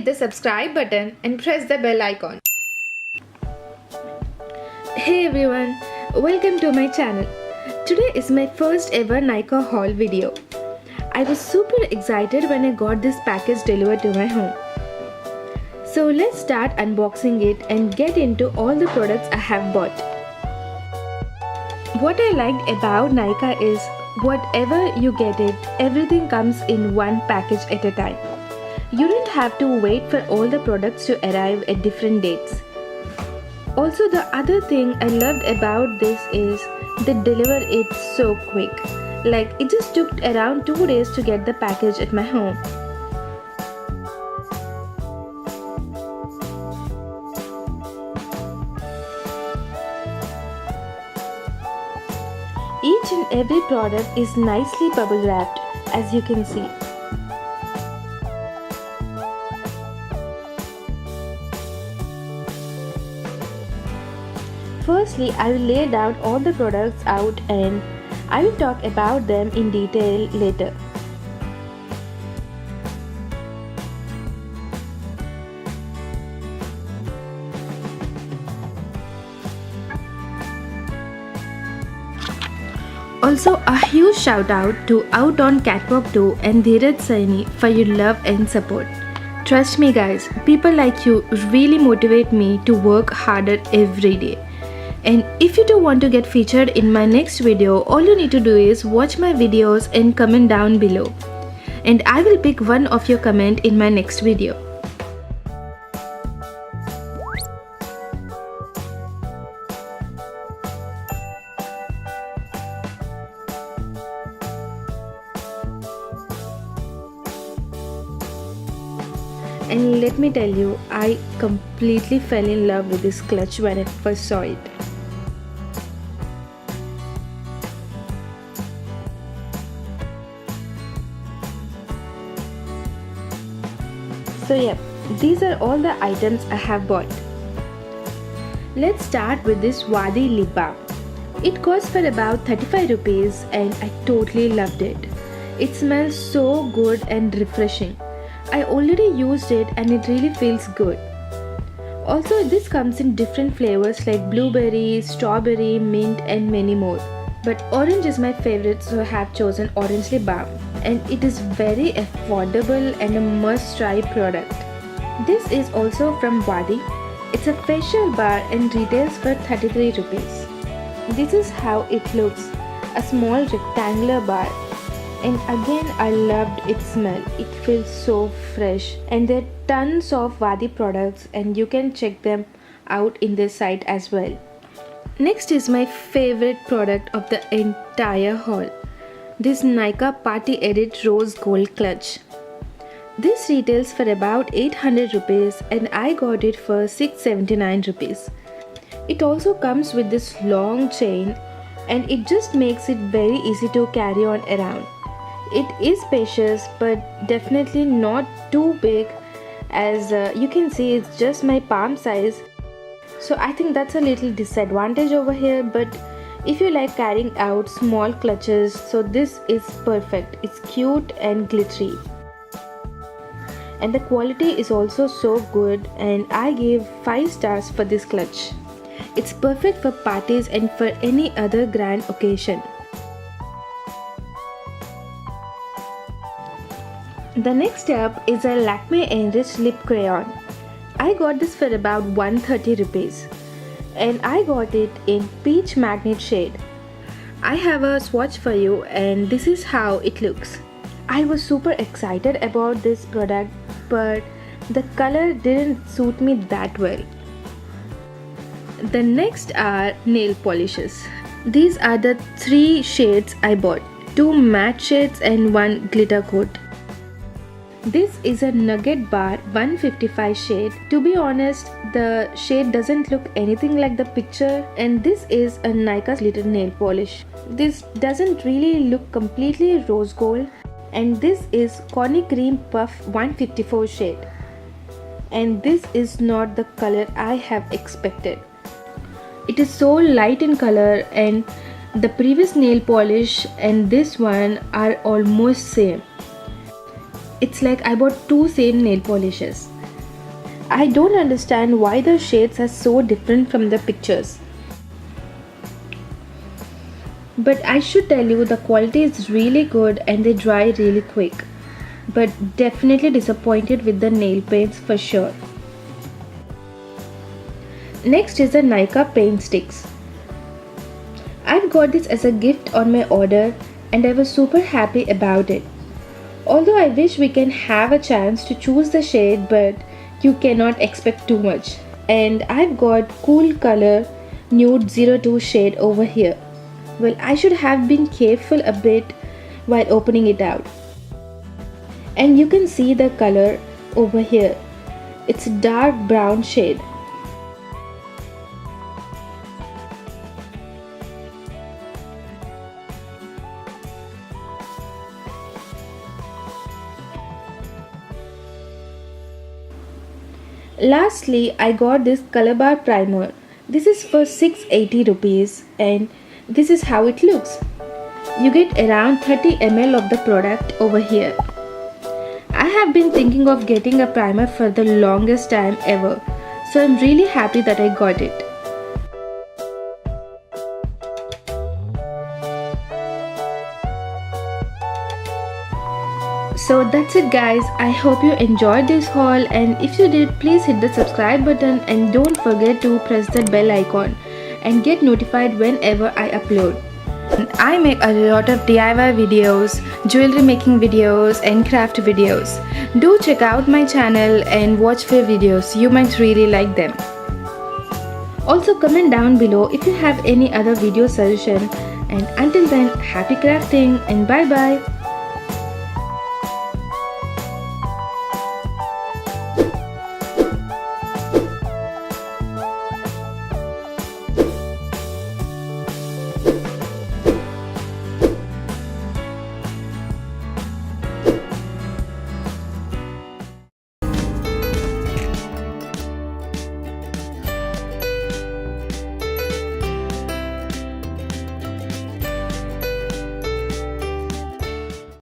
hit the subscribe button and press the bell icon. Hey everyone, welcome to my channel. Today is my first ever Nykaa haul video. I was super excited when I got this package delivered to my home. So let's start unboxing it and get into all the products I have bought. What I liked about Nykaa is whatever you get it, everything comes in one package at a time. You don't have to wait for all the products to arrive at different dates. Also, the other thing I loved about this is they deliver it so quick. Like, it just took around 2 days to get the package at my home. Each and every product is nicely bubble wrapped, as you can see. Firstly, I will lay down all the products out and I will talk about them in detail later. Also, a huge shout out to Out on Catwalk 2 and Dheeraj Saini for your love and support. Trust me guys, people like you really motivate me to work harder every day. And if you do want to get featured in my next video, all you need to do is watch my videos and comment down below. And I will pick one of your comment in my next video. And let me tell you, I completely fell in love with this clutch when I first saw it. So yeah, these are all the items I have bought. Let's start with this Wadi lip balm. It cost for about 35 rupees and I totally loved it. It smells so good and refreshing. I already used it and it really feels good. Also, this comes in different flavors like blueberry, strawberry, mint and many more. But orange is my favorite, so I have chosen orange lip balm. And it is very affordable and a must-try product. This is also from Wadi. It's a facial bar and retails for 33 rupees. This is how it looks, a small rectangular bar. And again, I loved its smell. It feels so fresh. And there are tons of Wadi products and you can check them out in their site as well. Next is my favorite product of the entire haul. This Nykaa Party Edit Rose Gold Clutch. This retails for about 800 rupees and I got it for 679 rupees. It also comes with this long chain and it just makes it very easy to carry on around. It is spacious but definitely not too big, as you can see it's just my palm size. So I think that's a little disadvantage over here, but if you like carrying out small clutches, so this is perfect. It's cute and glittery. And the quality is also so good and I gave 5 stars for this clutch. It's perfect for parties and for any other grand occasion. The next up is a Lakme Enriched Lip Crayon. I got this for about 130 rupees and I got it in Peach Magnet shade. I have a swatch for you and this is how it looks. I was super excited about this product, but the color didn't suit me that well. The next are nail polishes. These are the 3 shades I bought, 2 matte shades and 1 glitter coat. This is a Nugget Bar 155 shade. To be honest, the shade doesn't look anything like the picture, and this is a Nykaa glitter nail polish. This doesn't really look completely rose gold, and this is Conny Cream Puff 154 shade. And this is not the color I have expected. It is so light in color and the previous nail polish and this one are almost same. It's like I bought 2 same nail polishes. I don't understand why the shades are so different from the pictures. But I should tell you the quality is really good and they dry really quick. But definitely disappointed with the nail paints for sure. Next is the Nykaa paint sticks. I've got this as a gift on my order and I was super happy about it. Although I wish we can have a chance to choose the shade, but you cannot expect too much. And I've got cool color nude 02 shade over here. Well, I should have been careful a bit while opening it out. And you can see the color over here. It's a dark brown shade. Lastly, I got this color bar primer. This is for 680 rupees and this is how it looks. You get around 30 ml of the product over here. I have been thinking of getting a primer for the longest time ever, so I'm really happy that I got it. So that's it guys, I hope you enjoyed this haul, and if you did, please hit the subscribe button and don't forget to press the bell icon and get notified whenever I upload. I make a lot of DIY videos, jewelry making videos and craft videos. Do check out my channel and watch few videos, you might really like them. Also comment down below if you have any other video suggestion, and until then, happy crafting and bye bye.